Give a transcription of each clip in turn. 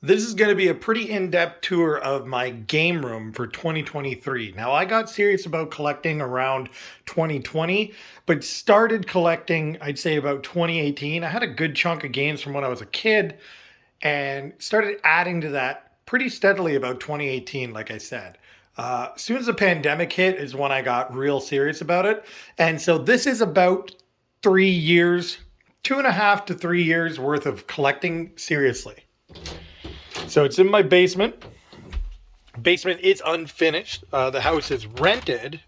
This is going to be a pretty in-depth tour of my game room for 2023. Now, I got serious about collecting around 2020, but started collecting, I'd say about 2018. I had a good chunk of games from when I was a kid and started adding to that pretty steadily about 2018, like I said. As soon as the pandemic hit is when I got real serious about it. And so this is about 3 years, 2.5 to 3 years worth of collecting seriously. So it's in my basement. Basement is unfinished. The house is rented.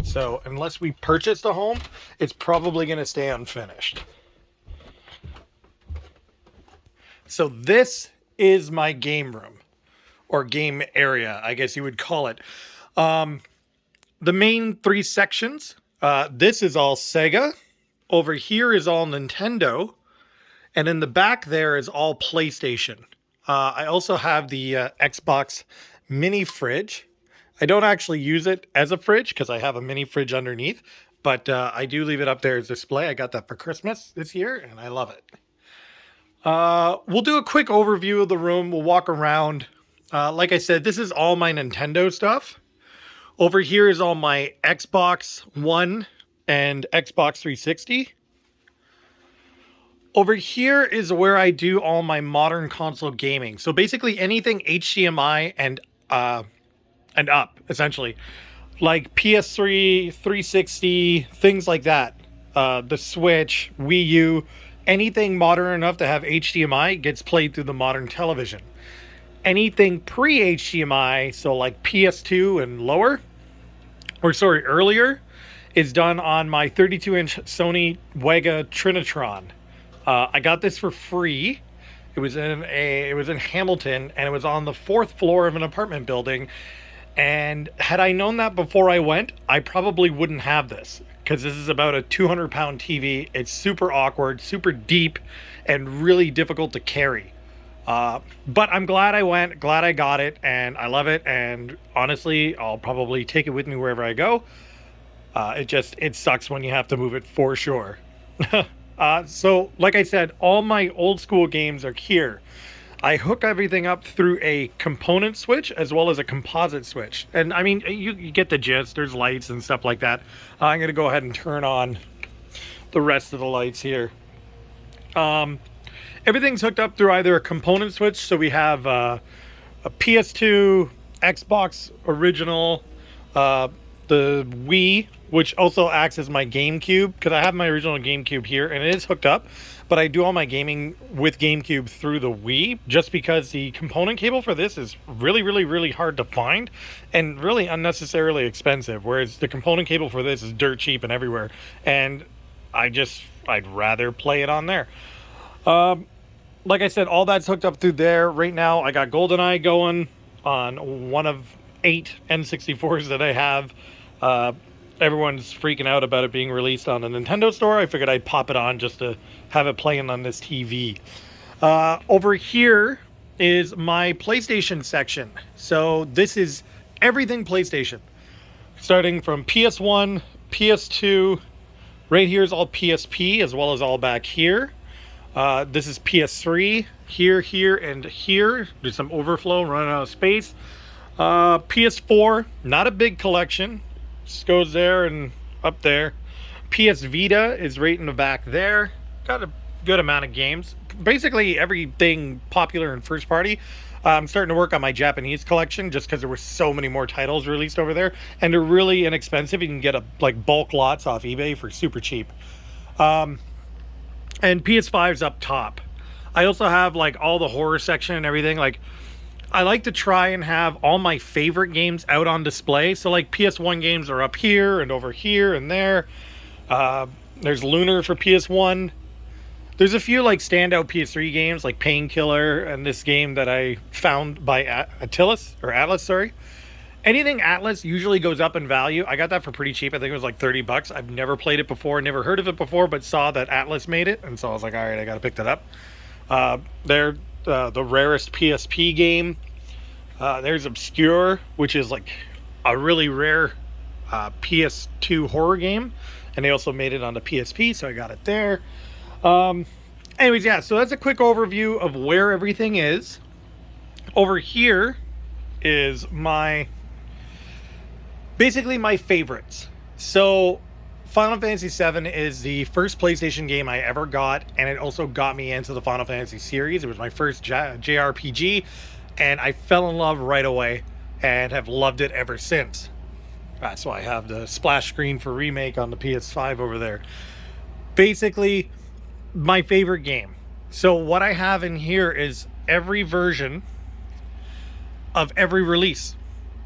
So unless we purchase the home, it's probably going to stay unfinished. So this is my game room or game area, I guess you would call it. The main three sections. This is all Sega. Over here is all Nintendo. And in the back there is all PlayStation. I also have the Xbox mini fridge. I don't actually use it as a fridge because I have a mini fridge underneath, but I do leave it up there as display. I got that for Christmas this year, and I love it. We'll do a quick overview of the room. We'll walk around. Like I said, this is all my Nintendo stuff. Over here is all my Xbox One and Xbox 360. Over here is where I do all my modern console gaming. So basically anything HDMI and up, essentially. Like PS3, 360, things like that. The Switch, Wii U, anything modern enough to have HDMI gets played through the modern television. Anything pre-HDMI, so like PS2 and lower, earlier, is done on my 32-inch Sony Wega Trinitron. I got this for free. It was in Hamilton, and it was on the 4th floor of an apartment building. And had I known that before I went, I probably wouldn't have this, because this is about a 200-pound TV. It's super awkward, super deep, and really difficult to carry. But I'm glad I went, glad I got it, and I love it. And honestly, I'll probably take it with me wherever I go. It sucks when you have to move it for sure. So, like I said, all my old school games are here. I hook everything up through a component switch as well as a composite switch. And I mean, you get the gist. There's lights and stuff like that. I'm going to go ahead and turn on the rest of the lights here. Everything's hooked up through either a component switch. So we have a PS2, Xbox original, the Wii, which also acts as my GameCube, because I have my original GameCube here, and it is hooked up, but I do all my gaming with GameCube through the Wii, just because the component cable for this is really, really, really hard to find, and really unnecessarily expensive, whereas the component cable for this is dirt cheap and everywhere, and I'd rather play it on there. Like I said, all that's hooked up through there. Right now, I got GoldenEye going on one of 8 N64s that I have. Everyone's freaking out about it being released on the Nintendo store. I figured I'd pop it on just to have it playing on this TV. Over here is my PlayStation section. So this is everything PlayStation. Starting from PS1, PS2, right here is all PSP, as well as all back here. This is PS3, here, and here. There's some overflow, running out of space. PS4, not a big collection. Just goes there and up there. PS Vita is right in the back there. Got a good amount of games. Basically everything popular in first party. I'm starting to work on my Japanese collection just because there were so many more titles released over there, and they're really inexpensive. You can get bulk lots off eBay for super cheap. And PS5's up top. I also have all the horror section and everything. I like to try and have all my favorite games out on display. So PS1 games are up here and over here and there. There's Lunar for PS1. There's a few standout PS3 games like Painkiller and this game that I found by Atlas. Anything Atlas usually goes up in value. I got that for pretty cheap. I think it was $30. I've never played it before, never heard of it before, but saw that Atlas made it. And so I was like, all right, I got to pick that up. They're the rarest PSP game. There's Obscure, which is a really rare PS2 horror game, and they also made it on the PSP, so I got it there. Anyways, yeah, so that's a quick overview of where everything is. Over here is basically my favorites. So Final Fantasy VII is the first PlayStation game I ever got, and it also got me into the Final Fantasy series. It was my first JRPG, and I fell in love right away and have loved it ever since. That's why I have the splash screen for Remake on the PS5 over there. Basically, my favorite game. So what I have in here is every version of every release.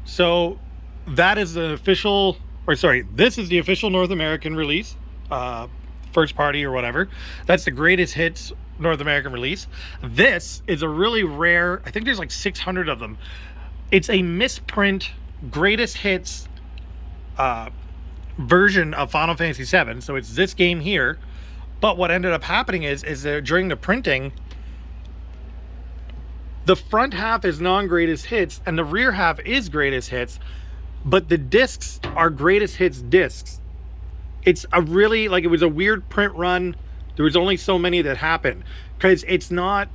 So that is the official, this is the official North American release, first party or whatever. That's the greatest hits North American release. This is a really rare, I think there's like 600 of them. It's a misprint greatest hits version of Final Fantasy VII. So it's this game here. But what ended up happening is that during the printing, the front half is non-greatest hits and the rear half is greatest hits, but the discs are greatest hits discs. It's a really, like, it was a weird print run. There was only so many that happened because it's not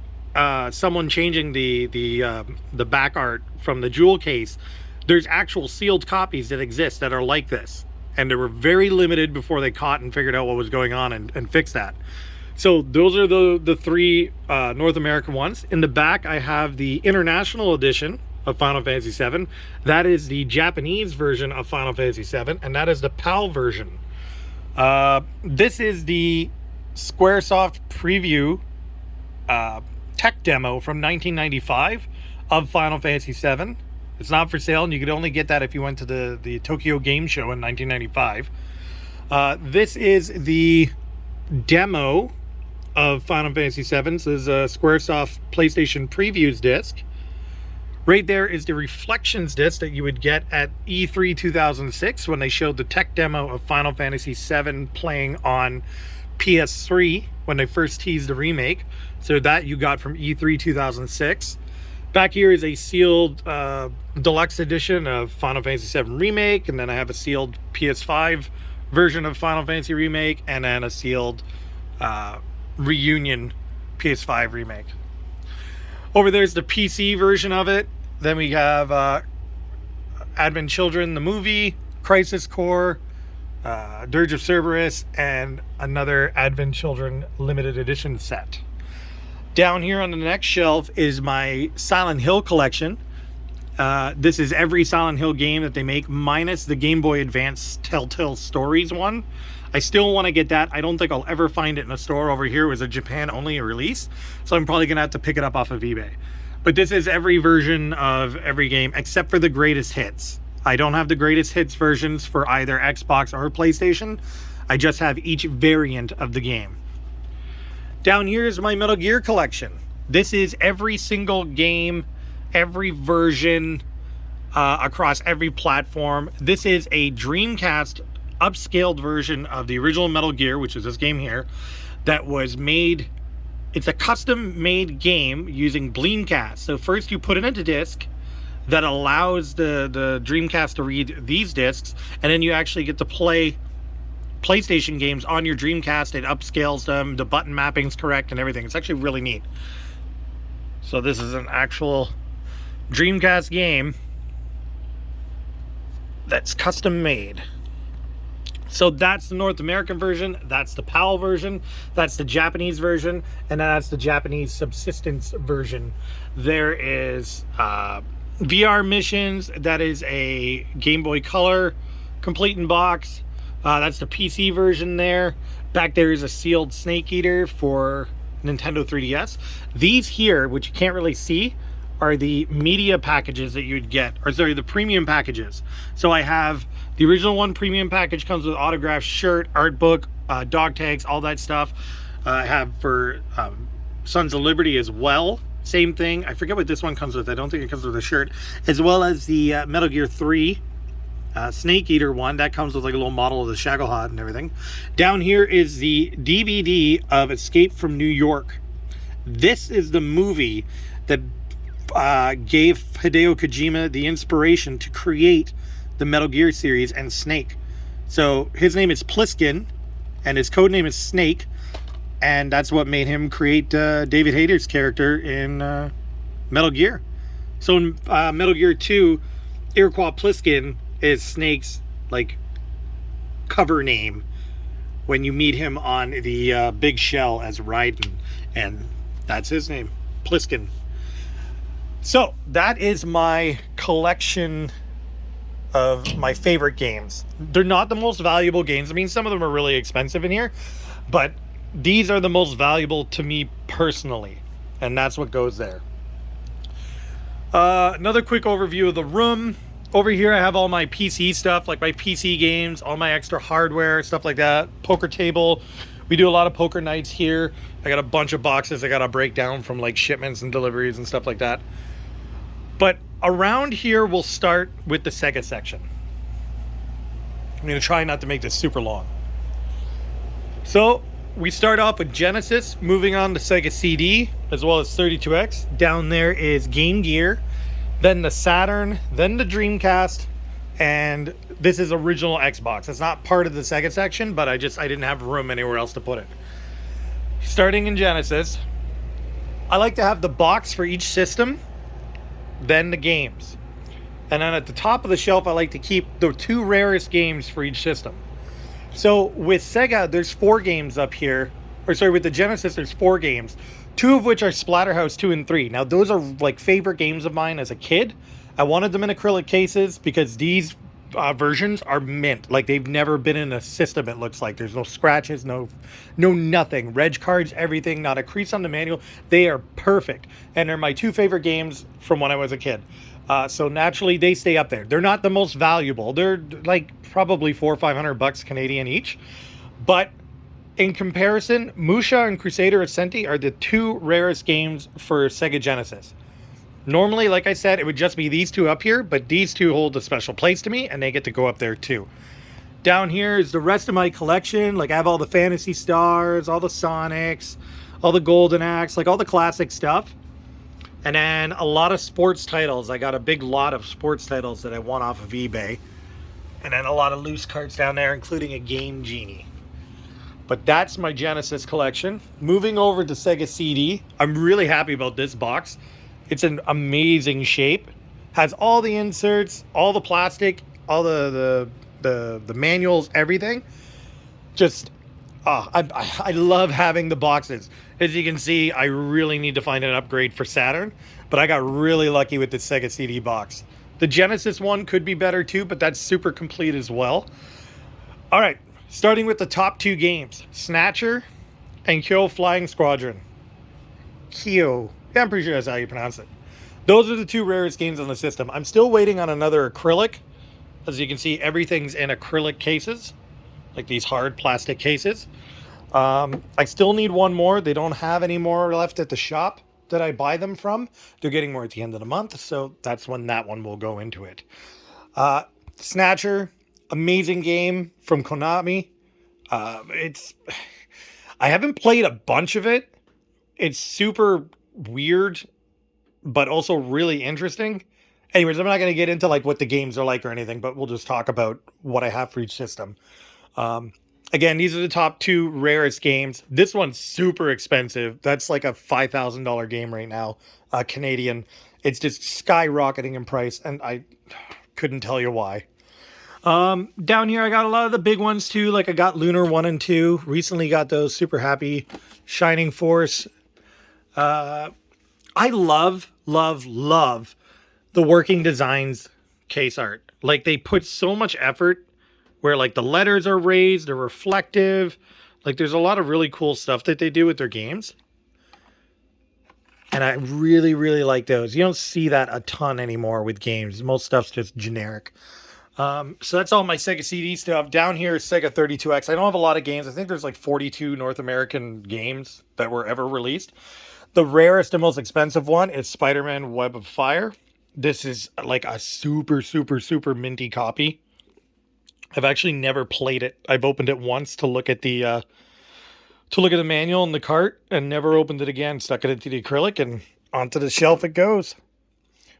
someone changing the back art from the jewel case. There's actual sealed copies that exist that are like this, and they were very limited before they caught and figured out what was going on and fixed that. So those are the three North American ones. In the back, I have the international edition of Final Fantasy VII. That is the Japanese version of Final Fantasy VII, and that is the PAL version. This is the Squaresoft preview tech demo from 1995 of Final Fantasy VII. It's not for sale, and you could only get that if you went to the Tokyo Game Show in 1995. This is the demo of Final Fantasy VII. This is a Squaresoft PlayStation Previews disc. Right there is the Reflections disc that you would get at E3 2006 when they showed the tech demo of Final Fantasy VII playing on PS3 when they first teased the remake. So that you got from E3 2006. Back here is a sealed deluxe edition of Final Fantasy VII Remake, and then I have a sealed PS5 version of Final Fantasy Remake, and then a sealed Reunion PS5 Remake. Over there's the PC version of it. Then we have Advent Children, the movie, Crisis Core, Dirge of Cerberus, and another Advent Children limited edition set. Down here on the next shelf is my Silent Hill collection. This is every Silent Hill game that they make, minus the Game Boy Advance Telltale Stories one. I still want to get that. I don't think I'll ever find it in a store over here. It was a Japan-only release, so I'm probably going to have to pick it up off of eBay. But this is every version of every game except for the greatest hits. I don't have the greatest hits versions for either Xbox or PlayStation. I just have each variant of the game. Down here is my Metal Gear collection. This is every single game, every version, across every platform. This is a Dreamcast upscaled version of the original Metal Gear, which is this game here, that was made. It's a custom made game using Bleemcast. So first you put it into disc that allows the Dreamcast to read these discs, and then you actually get to play PlayStation games on your Dreamcast. It upscales them, the button mapping's correct and everything. It's actually really neat. So this is an actual Dreamcast game that's custom made. So that's the North American version, that's the PAL version, that's the Japanese version, and then that's the Japanese subsistence version. There is VR missions. That is a Game Boy Color complete in box. That's the PC version there. Back there is a sealed Snake Eater for Nintendo 3DS. These here, which you can't really see, are the media packages that you'd get, or sorry, the premium packages. So I have the original one premium package, comes with autographed shirt, art book, dog tags, all that stuff. I have for Sons of Liberty as well. Same thing. I forget what this one comes with. I don't think it comes with a shirt. As well as the Metal Gear 3 Snake Eater one. That comes with like a little model of the Shagohod and everything. Down here is the DVD of Escape from New York. This is the movie that gave Hideo Kojima the inspiration to create the Metal Gear series and Snake. So his name is Pliskin and his code name is Snake, and that's what made him create David Hayter's character in Metal Gear. So in Metal Gear 2, Iroquois Pliskin is Snake's like cover name when you meet him on the big shell as Raiden, and that's his name, Pliskin. So that is my collection of my favorite games. They're not the most valuable games. I mean, some of them are really expensive in here, but these are the most valuable to me personally, and that's what goes there. Another quick overview of the room. Over here I have all my PC stuff, like my PC games, all my extra hardware, stuff like that. Poker table. We do a lot of poker nights here. I got a bunch of boxes I gotta break down from like shipments and deliveries and stuff like that. But around here we'll start with the Sega section. I'm gonna try not to make this super long. So we start off with Genesis, moving on to Sega CD, as well as 32X. Down there is Game Gear, then the Saturn, then the Dreamcast, and this is original Xbox. It's not part of the Sega section, but I didn't have room anywhere else to put it. Starting in Genesis, I like to have the box for each system, then the games. And then at the top of the shelf, I like to keep the 2 rarest games for each system. So with Sega, there's 4 games up here. Or sorry, with the Genesis, there's 4 games. 2 of which are Splatterhouse 2 and 3. Now, those are like favorite games of mine as a kid. I wanted them in acrylic cases because these versions are mint. Like, they've never been in a system, it looks like. There's no scratches, no nothing. Reg cards, everything, not a crease on the manual. They are perfect. And they're my 2 favorite games from when I was a kid. So naturally, they stay up there. They're not the most valuable. They're like probably $400 or $500 Canadian each. But in comparison, Musha and Crusader Ascenti are the 2 rarest games for Sega Genesis. Normally, like I said, it would just be these 2 up here, but these 2 hold a special place to me, and they get to go up there too. Down here is the rest of my collection. Like, I have all the Phantasy Stars, all the Sonics, all the Golden Axe, like all the classic stuff. And then a lot of sports titles. I got a big lot of sports titles that I won off of eBay. And then a lot of loose cards down there, including a Game Genie. But that's my Genesis collection. Moving over to Sega CD, I'm really happy about this box. It's an amazing shape. Has all the inserts, all the plastic, all the manuals, everything. Just, I love having the boxes. As you can see, I really need to find an upgrade for Saturn, but I got really lucky with the Sega CD box. The Genesis one could be better too, but that's super complete as well. All right. Starting with the top 2 games, Snatcher and Kyo Flying Squadron. Kyo. Yeah, I'm pretty sure that's how you pronounce it. Those are the 2 rarest games on the system. I'm still waiting on another acrylic. As you can see, everything's in acrylic cases, like these hard plastic cases. I still need one more. They don't have any more left at the shop that I buy them from. They're getting more at the end of the month, so that's when that one will go into it. Snatcher. Amazing game from Konami. I haven't played a bunch of it. It's super weird, but also really interesting. Anyways, I'm not going to get into like what the games are like or anything, but we'll just talk about what I have for each system. Again, these are the top 2 rarest games. This one's super expensive. That's like a $5,000 game right now, Canadian. It's just skyrocketing in price, and I couldn't tell you why. Down here I got a lot of the big ones too, like I got Lunar 1 and 2, recently got those, super happy. Shining Force. I love the Working Designs case art. Like, they put so much effort where like the letters are raised, they're reflective. Like, there's a lot of really cool stuff that they do with their games. And I really, really like those. You don't see that a ton anymore with games. Most stuff's just generic. So that's all my Sega CD stuff. Down here is Sega 32X. I don't have a lot of games. I think there's like 42 North American games that were ever released. The rarest and most expensive one is Spider-Man Web of Fire. This is like a super, super, super minty copy. I've actually never played it. I've opened it once to look at the manual in the cart and never opened it again. Stuck it into the acrylic and onto the shelf it goes.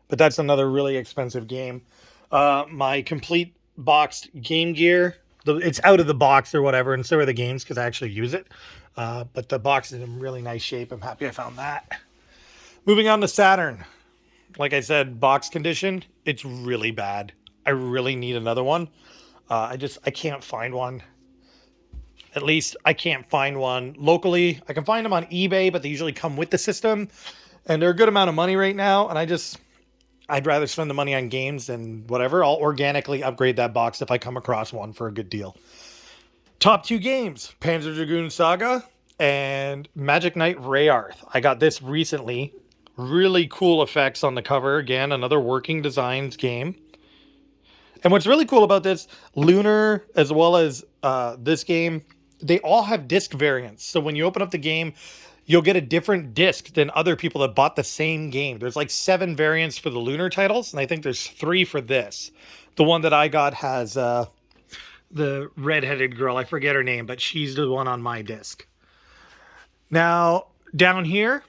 But that's another really expensive game. My complete boxed Game Gear. It's out of the box or whatever, and so are the games because I actually use it. But the box is in really nice shape. I'm happy I found that. Moving on to Saturn. like I said, box condition, it's really bad. I really need another one. I can't find one. At least I can't find one locally. I can find them on eBay, but they usually come with the system, and they're a good amount of money right now. And I'd rather spend the money on games than whatever. I'll organically upgrade that box if I come across one for a good deal. Top two games: Panzer Dragoon Saga and Magic Knight Rayearth. I got this recently. Really cool effects on the cover. Again, another working designs game. And what's really cool about this, Lunar as well as this game, they all have disc variants. So when you open up the game, you'll get a different disc than other people that bought the same game. There's like 7 variants for the Lunar titles, and I think there's 3 for this. The one that I got has the redheaded girl. I forget her name, but she's the one on my disc. Now, down here,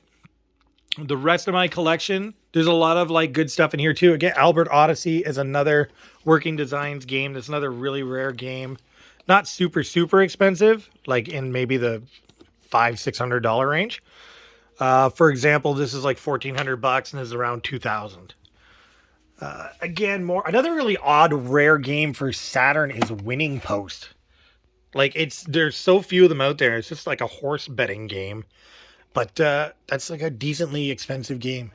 the rest of my collection, there's a lot of like good stuff in here too. Again, Albert Odyssey is another working designs game. That's another really rare game. Not super expensive, like in maybe the $500-$600 range. For example, this is like $1,400 and is around $2,000. Again, another really odd rare game for Saturn is Winning Post. Like there's so few of them out there. It's just like a horse betting game. But that's like a decently expensive game.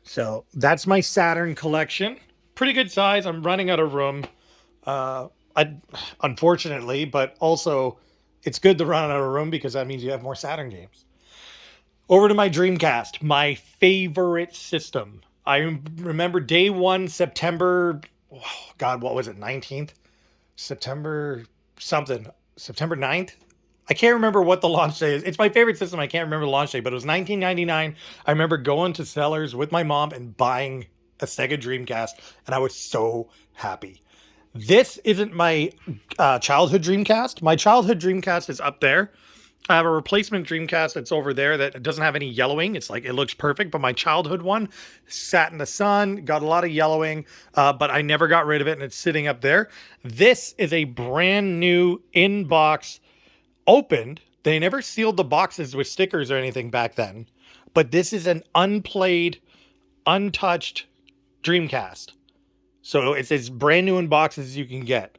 So that's my Saturn collection. Pretty good size. I'm running out of room. Unfortunately, but also it's good to run out of room because that means you have more Saturn games. Over to my Dreamcast, my favorite system. I remember day one, September, God, what was it, 19th? September something. September 9th? I can't remember what the launch day is. It's my favorite system. I can't remember the launch day, but it was 1999. I remember going to Sellers with my mom and buying a Sega Dreamcast, and I was so happy. This isn't my childhood Dreamcast. My childhood Dreamcast is up there. I have a replacement Dreamcast that's over there that doesn't have any yellowing. It's like, it looks perfect, but my childhood one sat in the sun, got a lot of yellowing, but I never got rid of it, and it's sitting up there. This is a brand new in-box, opened. They never sealed the boxes with stickers or anything back then, but this is an unplayed, untouched Dreamcast. So it's as brand new in boxes as you can get.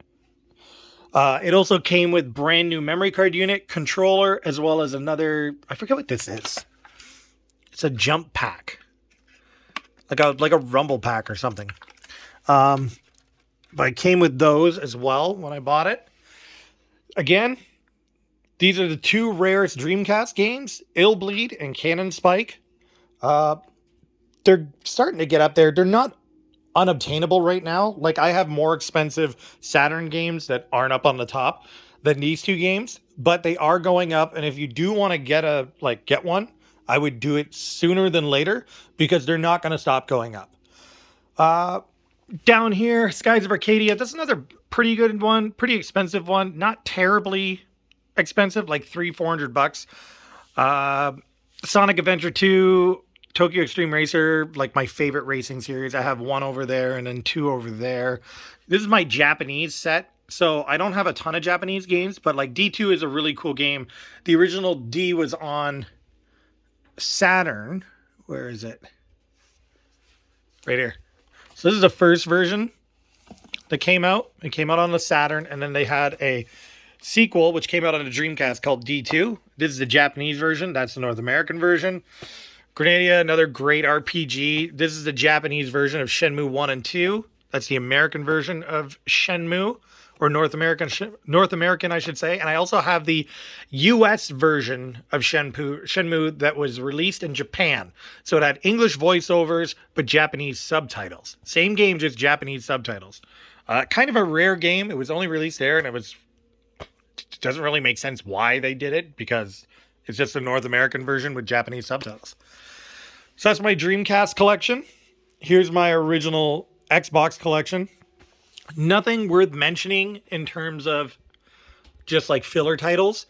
It also came with brand new memory card unit, controller, as well as another, I forget what this is. It's a jump pack. Like a rumble pack or something. But it came with those as well when I bought it. Again, these are the 2 rarest Dreamcast games, Illbleed and Cannon Spike. They're starting to get up there. They're not unobtainable right now. Like, I have more expensive Saturn games that aren't up on the top than these 2 games, but they are going up. And if you do want to get one, I would do it sooner than later because they're not going to stop going up. Down here, Skies of Arcadia. That's another pretty good one, pretty expensive one. Not terribly expensive, like $300-$400. Sonic Adventure 2, Tokyo Extreme Racer, like my favorite racing series. I have 1 over there and then 2 over there. This is my Japanese set. So I don't have a ton of Japanese games, but like D2 is a really cool game. The original D was on Saturn. Where is it? Right here. So this is the first version that came out. It came out on the Saturn, and then they had a sequel which came out on the Dreamcast called D2. This is the Japanese version. That's the North American version. Grenadier, another great RPG. This is the Japanese version of Shenmue 1 and 2. That's the American version of Shenmue, or North American, I should say. And I also have the US version of Shenmue that was released in Japan. So it had English voiceovers, but Japanese subtitles. Same game, just Japanese subtitles. Kind of a rare game. It was only released there, and it doesn't really make sense why they did it, because it's just a North American version with Japanese subtitles. So that's my Dreamcast collection. Here's my original Xbox collection. Nothing worth mentioning in terms of just like filler titles.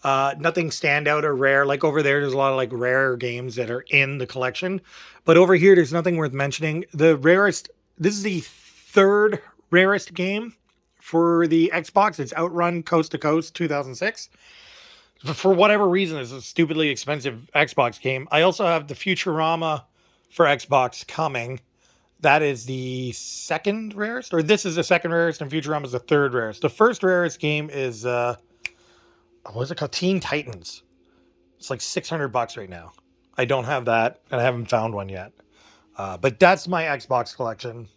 Nothing standout or rare. Like over there's a lot of like rare games that are in the collection. But over here, there's nothing worth mentioning. This is the 3rd rarest game for the Xbox. It's Outrun Coast to Coast 2006. For whatever reason, it's a stupidly expensive Xbox game. I also have the Futurama for Xbox coming. That is the second rarest, or this is the second rarest, and Futurama is the third rarest. The first rarest game is what is it called? Teen Titans. It's like $600 right now. I don't have that, and I haven't found one yet. But that's my Xbox collection.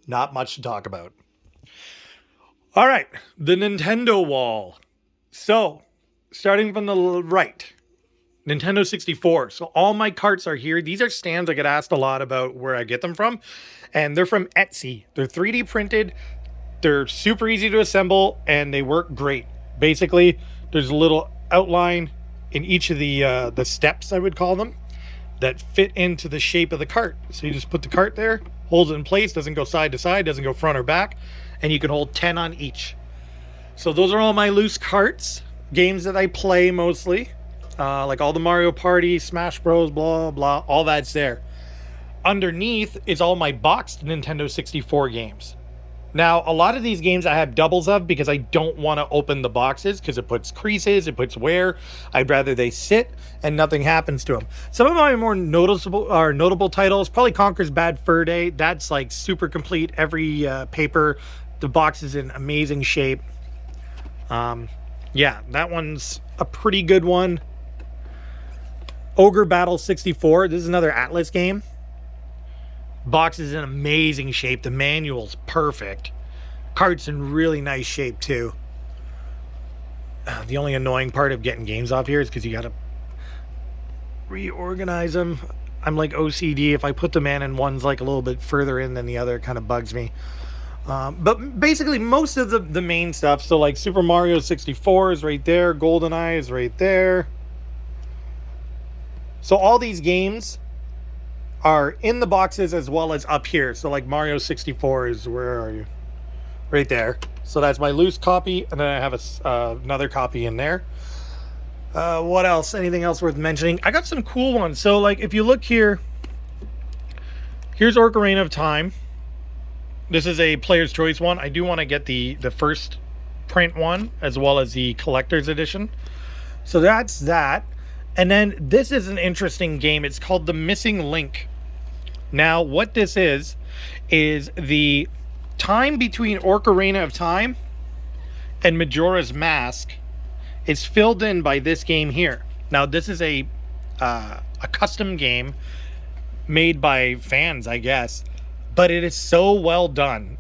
Not much to talk about. All right, the Nintendo wall. So, starting from the right, Nintendo 64. So all my carts are here. These are stands I get asked a lot about where I get them from. And they're from Etsy. They're 3D printed. They're super easy to assemble, and they work great. Basically, there's a little outline in each of the steps, I would call them, that fit into the shape of the cart. So you just put the cart there, holds it in place, doesn't go side to side, doesn't go front or back, and you can hold 10 on each. So those are all my loose carts, games that I play mostly, like all the Mario Party, Smash Bros, blah, blah, all that's there. Underneath is all my boxed Nintendo 64 games. Now, a lot of these games I have doubles of because I don't want to open the boxes because it puts creases, it puts wear. I'd rather they sit and nothing happens to them. Some of my more notable titles, probably Conker's Bad Fur Day. That's like super complete. Every paper, the box is in amazing shape. Yeah, that one's a pretty good one. Ogre Battle 64. This is another Atlas game. Box is in amazing shape. The manual's perfect. Cart's in really nice shape too. The only annoying part of getting games off here is because you gotta reorganize them. I'm like OCD. If I put them in and one's like a little bit further in than the other, it kind of bugs me. But basically most of the main stuff, so like Super Mario 64 is right there, GoldenEye is right there. So all these games are in the boxes as well as up here. So like Mario 64 is, where are you? Right there. So that's my loose copy, and then I have another copy in there. What else? Anything else worth mentioning? I got some cool ones. So like if you look here, here's Ocarina of Time. This is a player's choice one. I do want to get the first print one as well as the collector's edition. So that's that. And then this is an interesting game. It's called The Missing Link. Now, what this is the time between Ocarina of Time and Majora's Mask is filled in by this game here. Now, this is a custom game made by fans, I guess, but it is so well done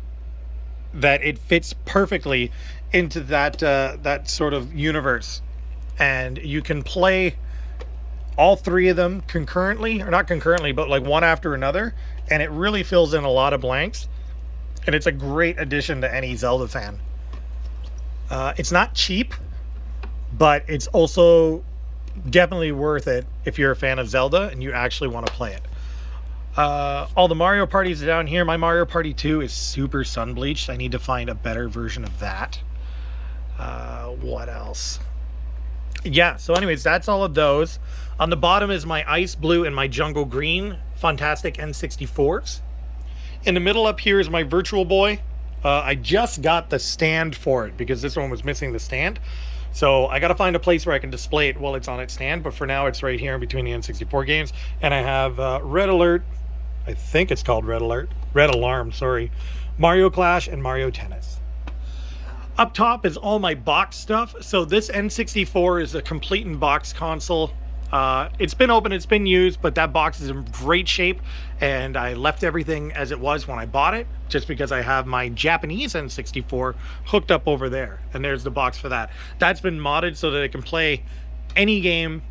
that it fits perfectly into that sort of universe. And you can play all three of them concurrently, or not concurrently, but like one after another, and it really fills in a lot of blanks, and it's a great addition to any Zelda fan. It's not cheap, but it's also definitely worth it if you're a fan of Zelda and you actually want to play it. All the Mario parties are down here. My Mario Party 2 is super sun bleached. I need to find a better version of that. What else? Yeah, so anyways, that's all of those. On the bottom is my Ice Blue and my Jungle Green Fantastic N64s. In the middle up here is my Virtual Boy. I just got the stand for it because this one was missing the stand. So I got to find a place where I can display it while it's on its stand. But for now, it's right here in between the N64 games. And I have Red Alert. I think it's called Red Alert. Red Alarm, sorry. Mario Clash and Mario Tennis. Up top is all my box stuff. So this N64 is a complete in box console. It's been open, it's been used, but that box is in great shape, and I left everything as it was when I bought it, just because I have my Japanese N64 hooked up over there, and there's the box for that. That's been modded so that it can play any game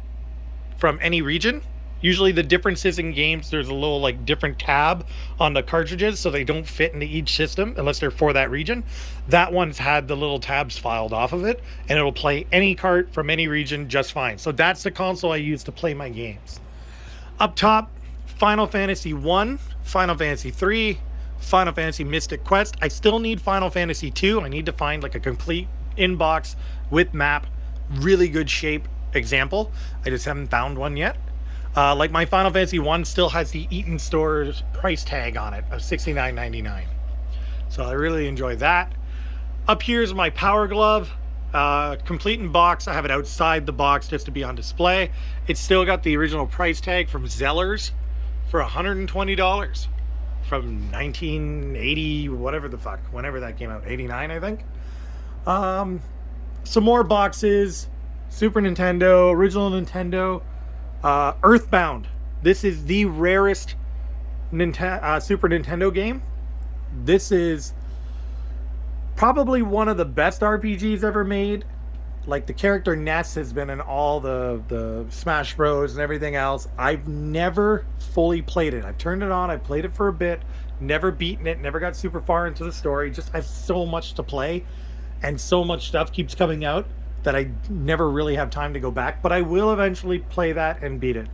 from any region. Usually the differences in games, there's a little like different tab on the cartridges so they don't fit into each system unless they're for that region. That one's had the little tabs filed off of it, and it'll play any cart from any region just fine. So that's the console I use to play my games. Up top, Final Fantasy 1, Final Fantasy 3, Final Fantasy Mystic Quest. I still need Final Fantasy 2. I need to find like a complete inbox with map, really good shape example. I just haven't found one yet. Like my Final Fantasy 1 still has the Eaton Store's price tag on it of $69.99. So I really enjoy that. Up here's my Power Glove. Complete in box. I have it outside the box just to be on display. It's still got the original price tag from Zellers for $120 from 1980, whatever the fuck, whenever that came out, 89, I think. Some more boxes. Super Nintendo, original Nintendo, Earthbound. This is the rarest Super Nintendo game. This is probably one of the best RPGs ever made. Like, the character Ness has been in all the Smash Bros and everything else. I've never fully played it. I've turned it on, I played it for a bit, never beaten it, never got super far into the story. Just have so much to play, and so much stuff keeps coming out that I never really have time to go back. But I will eventually play that and beat it.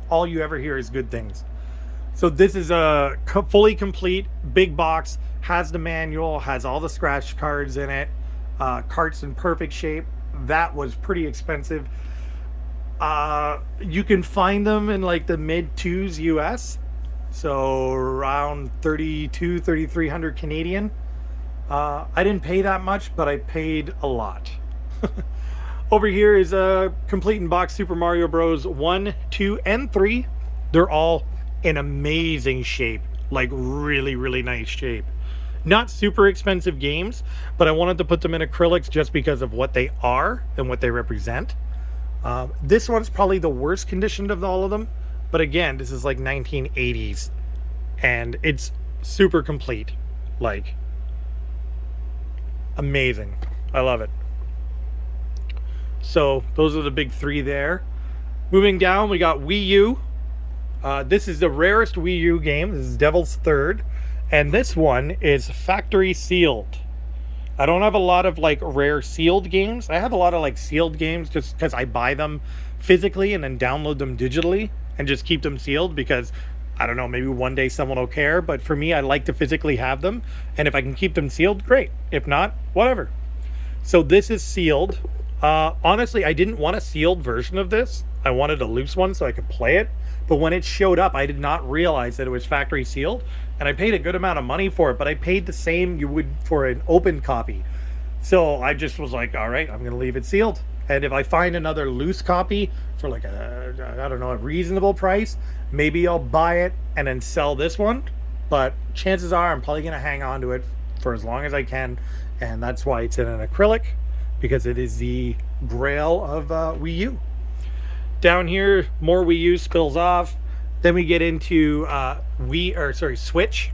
All you ever hear is good things. So this is a fully complete big box, has the manual, has all the scratch cards in it, carts in perfect shape. That was pretty expensive. You can find them in like the mid twos US, so around 3,300 Canadian. I didn't pay that much, but I paid a lot. Over here is a complete in box Super Mario Bros. 1, 2, and 3. They're all in amazing shape, like really, really nice shape. Not super expensive games, but I wanted to put them in acrylics just because of what they are and what they represent. This one's probably the worst conditioned of all of them, but again, this is like 1980s, and it's super complete. Like, amazing. I love it. So those are the big three there. Moving down, we got Wii U. This is the rarest Wii U game. This is Devil's Third, and this one is factory sealed. I don't have a lot of like rare sealed games. I have a lot of like sealed games just because I buy them physically and then download them digitally and just keep them sealed because I don't know, maybe one day someone will care, but for me, I like to physically have them, and if I can keep them sealed, great. If not, whatever. So this is sealed. Honestly, I didn't want a sealed version of this. I wanted a loose one so I could play it. But when it showed up, I did not realize that it was factory sealed. And I paid a good amount of money for it, but I paid the same you would for an open copy. So I just was like, all right, I'm going to leave it sealed. And if I find another loose copy for like a reasonable price, maybe I'll buy it and then sell this one. But chances are I'm probably going to hang on to it for as long as I can. And that's why it's in an acrylic, because it is the grail of Wii U. Down here, more Wii U spills off. Then we get into Switch.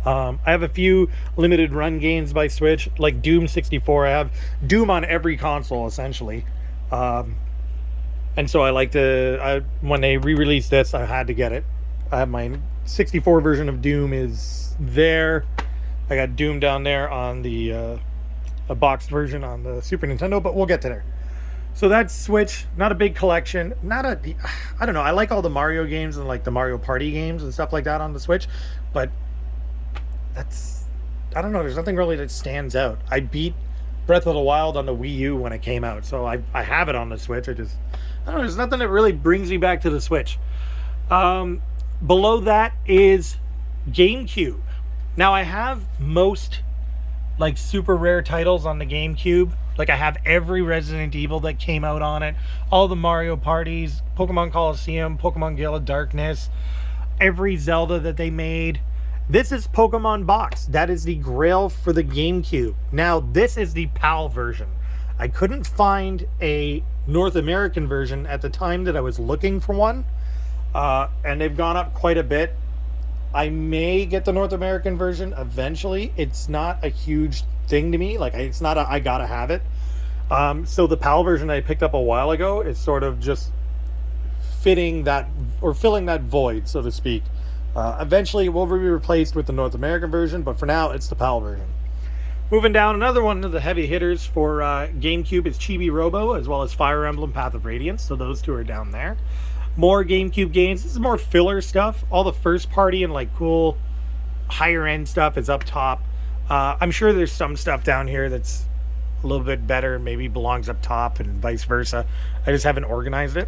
I have a few limited run games by Switch, like Doom 64. I have Doom on every console, essentially. And so when they re-released this, I had to get it. I have my 64 version of Doom is there. I got Doom down there on the a boxed version on the Super Nintendo, but we'll get to there. So that's Switch. Not a big collection. I don't know. I like all the Mario games and like the Mario Party games and stuff like that on the Switch, but I don't know. There's nothing really that stands out. I beat Breath of the Wild on the Wii U when it came out, so I have it on the Switch. I don't know. There's nothing that really brings me back to the Switch. Below that is GameCube. Now I have most like super rare titles on the GameCube. Like I have every Resident Evil that came out on it, all the Mario parties, Pokemon Coliseum, Pokemon Gale of Darkness, every Zelda that they made. This is Pokemon Box. That is the grail for the GameCube. Now this is the PAL version. I couldn't find a North American version at the time that I was looking for one, and they've gone up quite a bit. I may get the North American version eventually. It's not a huge thing to me. Like, it's not I gotta have it. So the PAL version I picked up a while ago is sort of just filling that void, so to speak. Eventually it will be replaced with the North American version, but for now it's the PAL version. Moving down, another one of the heavy hitters for GameCube is Chibi Robo, as well as Fire Emblem Path of Radiance. So those two are down there. More GameCube games. This is more filler stuff. All the first party and like cool higher end stuff is up top. I'm sure there's some stuff down here that's a little bit better and maybe belongs up top and vice versa. I just haven't organized it.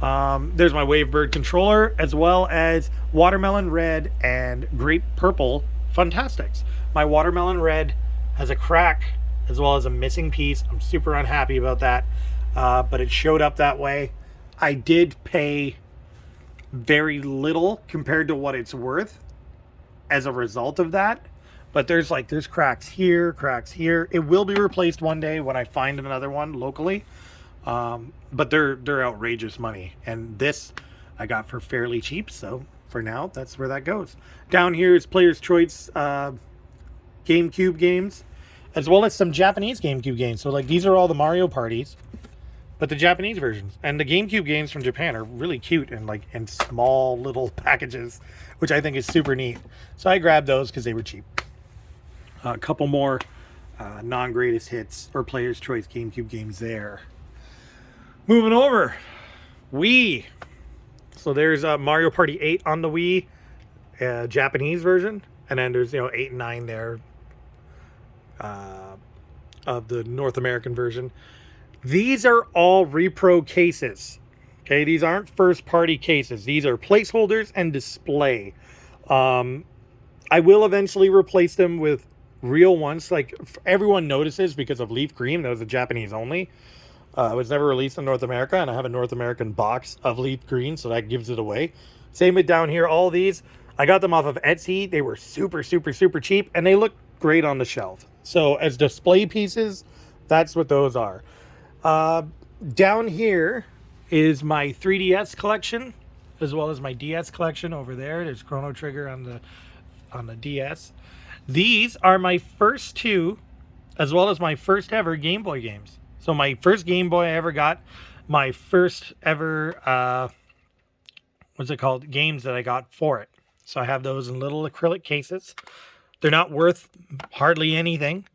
There's my Wavebird controller, as well as Watermelon Red and Grape Purple Funtastics. My Watermelon Red has a crack as well as a missing piece. I'm super unhappy about that, but it showed up that way. I did pay very little compared to what it's worth as a result of that. But there's cracks here, cracks here. It will be replaced one day when I find another one locally. But they're outrageous money. And this I got for fairly cheap. So for now, that's where that goes. Down here is Player's Choice GameCube games, as well as some Japanese GameCube games. So like these are all the Mario parties, but the Japanese versions. And the GameCube games from Japan are really cute and like in small little packages, which I think is super neat. So I grabbed those because they were cheap. A couple more non-greatest hits or Player's Choice GameCube games there. Moving over, Wii. So there's Mario Party 8 on the Wii, Japanese version, and then there's 8 and 9 there of the North American version. These are all repro cases. Okay, these aren't first-party cases. These are placeholders and display. I will eventually replace them with real ones. Like everyone notices because of Leaf Green. That was a Japanese only. It was never released in North America, and I have a North American box of Leaf Green, so that gives it away. Same with down here. All these, I got them off of Etsy. They were super, super, super cheap, and they look great on the shelf. So as display pieces, that's what those are. Down here is my 3DS collection, as well as my DS collection over there. There's Chrono Trigger on the DS. These are my first two, as well as my first ever Game Boy games. So my first Game Boy I ever got, my first ever, what's it called? Games that I got for it. So I have those in little acrylic cases. They're not worth hardly anything,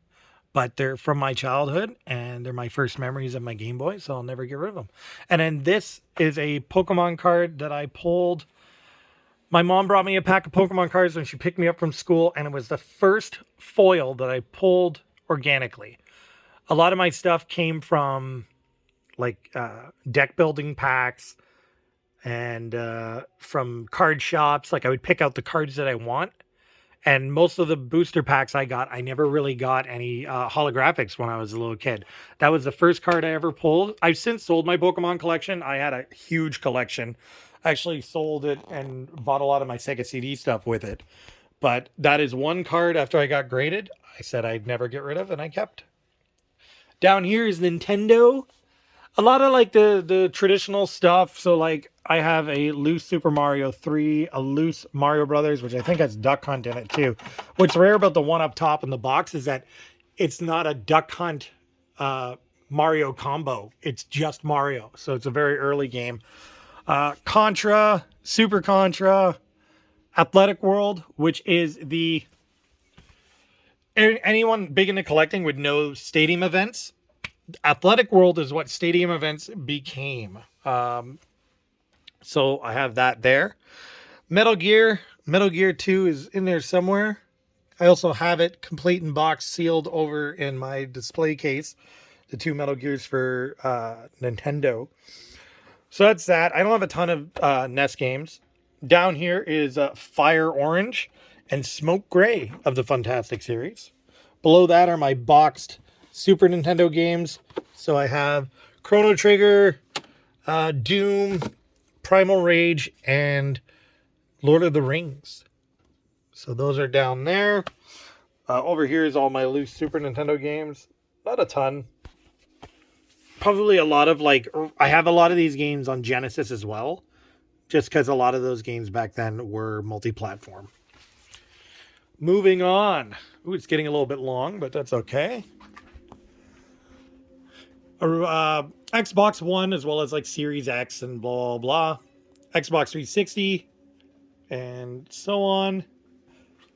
but they're from my childhood and they're my first memories of my Game Boy. So I'll never get rid of them. And then this is a Pokemon card that I pulled. My mom brought me a pack of Pokemon cards when she picked me up from school, and it was the first foil that I pulled organically. A lot of my stuff came from like deck building packs and from card shops. Like I would pick out the cards that I want. And most of the booster packs I got, I never really got any holographics when I was a little kid. That was the first card I ever pulled. I've since sold my Pokemon collection. I had a huge collection. I actually sold it and bought a lot of my Sega CD stuff with it. But that is one card after I got graded, I said I'd never get rid of, and I kept. Down here is Nintendo. A lot of like the traditional stuff. So like I have a loose Super Mario 3, a loose Mario Brothers, which I think has Duck Hunt in it too. What's rare about the one up top in the box is that it's not a Duck Hunt Mario combo. It's just Mario. So it's a very early game. Contra, Super Contra, Athletic World, which is the... Anyone big into collecting would know stadium events. Athletic World is what stadium events became. So I have that there. Metal Gear 2 is in there somewhere. I also have it complete in box, sealed over in my display case. The 2 Metal Gears for Nintendo. So that's that. I don't have a ton of NES games. Down here is Fire Orange and Smoke Gray of the Fantastic series. Below that are my boxed Super Nintendo games. So I have Chrono Trigger, Doom, Primal Rage, and Lord of the Rings. So those are down there. Over here is all my loose Super Nintendo games. Not a ton. Probably a lot of like... I have a lot of these games on Genesis as well. Just because a lot of those games back then were multi-platform. Moving on. Ooh, it's getting a little bit long, but that's okay. Xbox One, as well as like Series X and blah, blah. Xbox 360, and so on.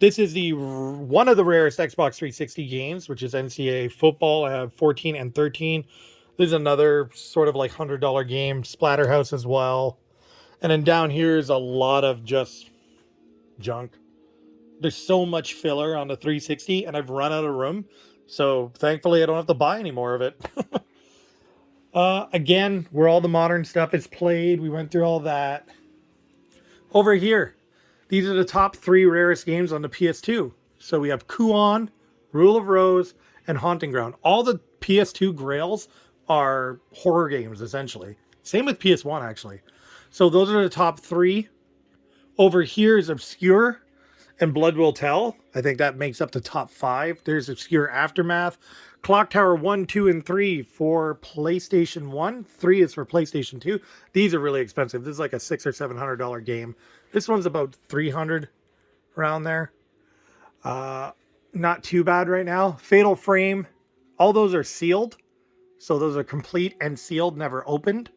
This is one of the rarest Xbox 360 games, which is NCAA Football. I have 14 and 13. This is another sort of like $100 game. Splatterhouse as well. And then down here is a lot of just junk. There's so much filler on the 360, and I've run out of room. So thankfully, I don't have to buy any more of it. Again, where all the modern stuff is played. We went through all that. Over here, these are the top 3 rarest games on the PS2. So we have Kuon, Rule of Rose, and Haunting Ground. All the PS2 grails are horror games, essentially. Same with PS1, actually. So those are the top 3. Over here is Obscure and Blood Will Tell. I think that makes up the top 5. There's Obscure Aftermath. Clock Tower 1, 2, and 3 for PlayStation 1. 3 is for PlayStation 2. These are really expensive. This is like a $600 or $700 game. This one's about $300 around there. Not too bad right now. Fatal Frame. All those are sealed. So those are complete and sealed, never opened.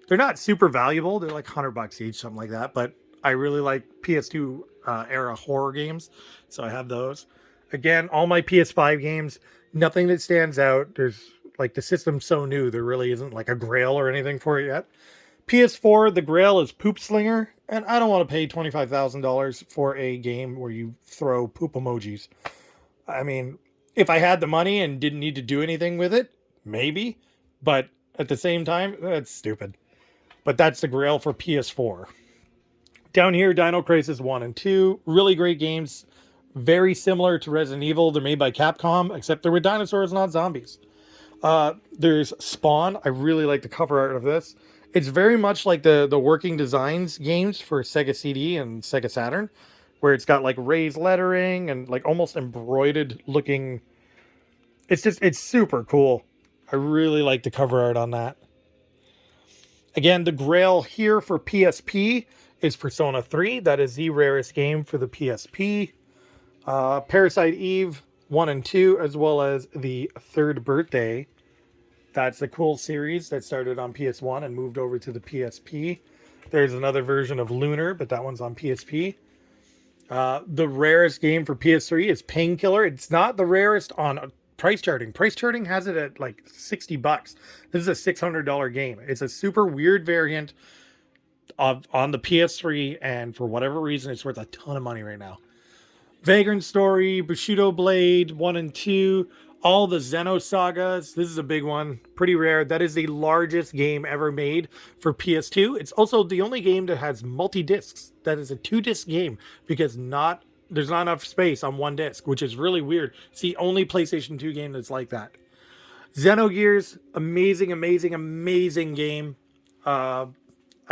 They're not super valuable. They're like $100 each, something like that. But I really like PS2 era horror games. So I have those. Again, all my PS5 games, nothing that stands out. There's like the system's so new, there really isn't like a grail or anything for it yet. PS4, the grail is Poop Slinger. And I don't want to pay $25,000 for a game where you throw poop emojis. I mean, if I had the money and didn't need to do anything with it, maybe. But at the same time, that's stupid. But that's the grail for PS4. Down here, Dino Crisis 1 and 2. Really great games. Very similar to Resident Evil. They're made by Capcom, except they're with dinosaurs, not zombies. There's Spawn. I really like the cover art of this. It's very much like the Working Designs games for Sega CD and Sega Saturn, where it's got like raised lettering and like almost embroidered looking. It's super cool. I really like the cover art on that. Again, the grail here for PSP is Persona 3. That is the rarest game for the PSP. Parasite Eve 1 and 2, as well as the Third Birthday. That's a cool series that started on PS1 and moved over to the PSP. There's another version of Lunar, but that one's on PSP. The rarest game for PS3 is Painkiller. It's not the rarest on price charting. Price charting has it at like $60. This is a $600 game. It's a super weird variant on the PS3, and for whatever reason, it's worth a ton of money right now. Vagrant Story, Bushido Blade 1 and 2, all the Xenosagas. This is a big one. Pretty rare. That is the largest game ever made for PS2. It's also the only game that has multi-discs. That is a 2-disc game because there's not enough space on one disc, which is really weird. It's the only PlayStation 2 game that's like that. Xenogears, amazing, amazing, amazing game. I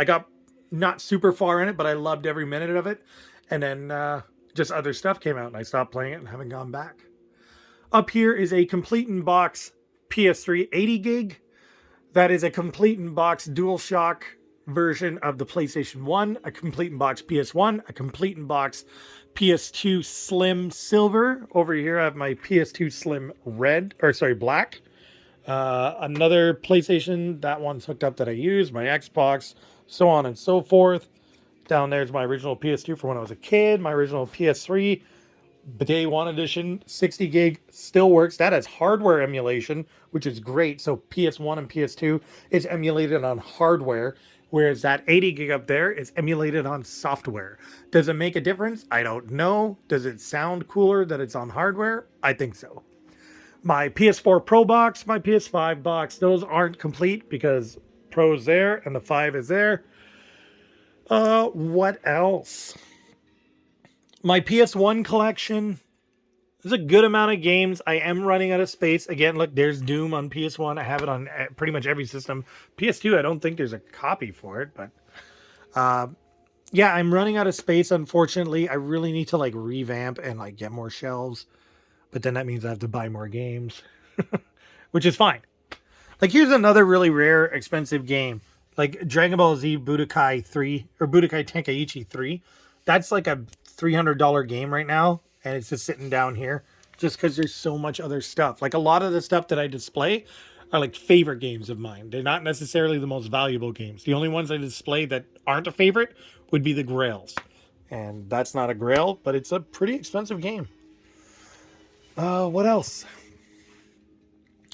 got not super far in it, but I loved every minute of it. And then just other stuff came out and I stopped playing it and haven't gone back. Up here is a complete in box PS3 80 gig. That is a complete in box DualShock version of the PlayStation 1, a complete in box PS1, a complete in box PS2 Slim Silver. Over here I have my PS2 Slim Black. Another PlayStation, that one's hooked up that I use, my Xbox, so on and so forth. Down there's my original PS2 from when I was a kid, my original PS3 Day 1 edition, 60 gig, still works. That has hardware emulation, which is great. So PS1 and PS2 is emulated on hardware, whereas that 80 gig up there is emulated on software. Does it make a difference? I don't know. Does it sound cooler that it's on hardware? I think so. My PS4 Pro box, my PS5 box, those aren't complete because Pro's there and the 5 is there. What else? My PS1 collection, there's a good amount of games. I am running out of space. Again, look, there's Doom on PS1. I have it on pretty much every system. PS2, I don't think there's a copy for it, but yeah, I'm running out of space, unfortunately. I really need to like revamp and like get more shelves, but then that means I have to buy more games, which is fine. Like, here's another really rare, expensive game, like Dragon Ball Z Budokai 3 or Budokai Tenkaichi 3. That's like a $300 game right now, and it's just sitting down here just because there's so much other stuff. Like, a lot of the stuff that I display are like favorite games of mine. They're not necessarily the most valuable games. The only ones I display that aren't a favorite would be the grails, and that's not a grail, but it's a pretty expensive game. What else?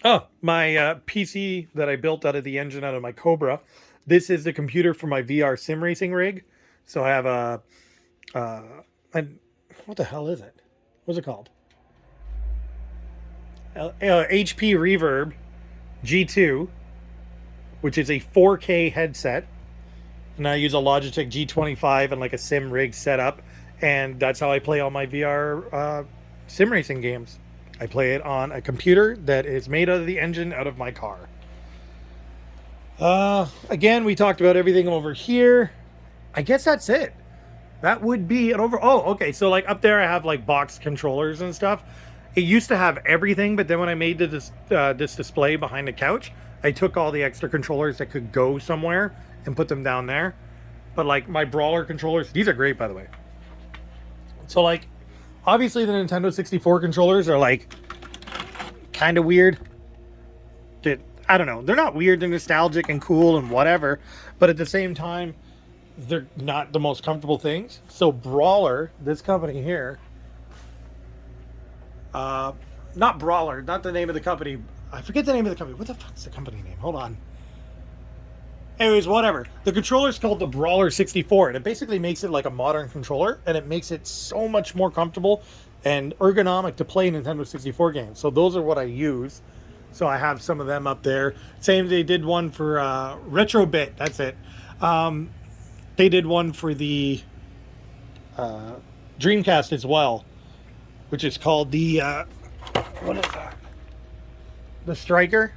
Oh, my PC that I built out of the engine out of my Cobra. This is the computer for my VR sim racing rig. So I have a what the hell is it? What's it called? HP Reverb G2, which is a 4K headset. And I use a Logitech G25 and like a sim rig setup. And that's how I play all my VR sim racing games. I play it on a computer that is made out of the engine out of my car. Again, we talked about everything over here. I guess that's it. That would be an over. Oh, okay. So like up there, I have like box controllers and stuff. It used to have everything, but then when I made this display behind the couch, I took all the extra controllers that could go somewhere and put them down there. But like my Brawler controllers, these are great, by the way. So like, obviously the Nintendo 64 controllers are like kind of weird. I don't know. They're not weird. They're nostalgic and cool and whatever. But at the same time, they're not the most comfortable things. So Brawler, this company here, not Brawler, not the name of the company. I forget the name of the company. What the fuck's the company name? Hold on. Anyways, whatever. The controller is called the Brawler 64, and it basically makes it like a modern controller, and it makes it so much more comfortable and ergonomic to play Nintendo 64 games. So those are what I use. So I have some of them up there. Same, they did one for Retrobit. That's it. They did one for the Dreamcast as well, which is called the what is that? The Striker.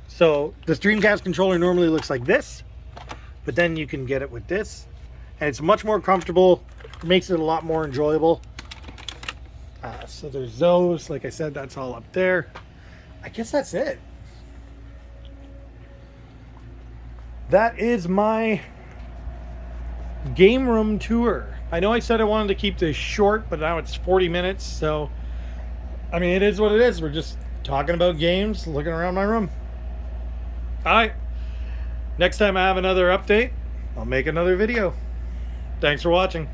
So this Dreamcast controller normally looks like this, but then you can get it with this, and it's much more comfortable. It makes it a lot more enjoyable. So there's those. Like I said, that's all up there. I guess that's it. That is my game room tour. I know I said I wanted to keep this short, but now it's 40 minutes. So, I mean, it is what it is. We're just talking about games, looking around my room. All right. Next time I have another update, I'll make another video. Thanks for watching.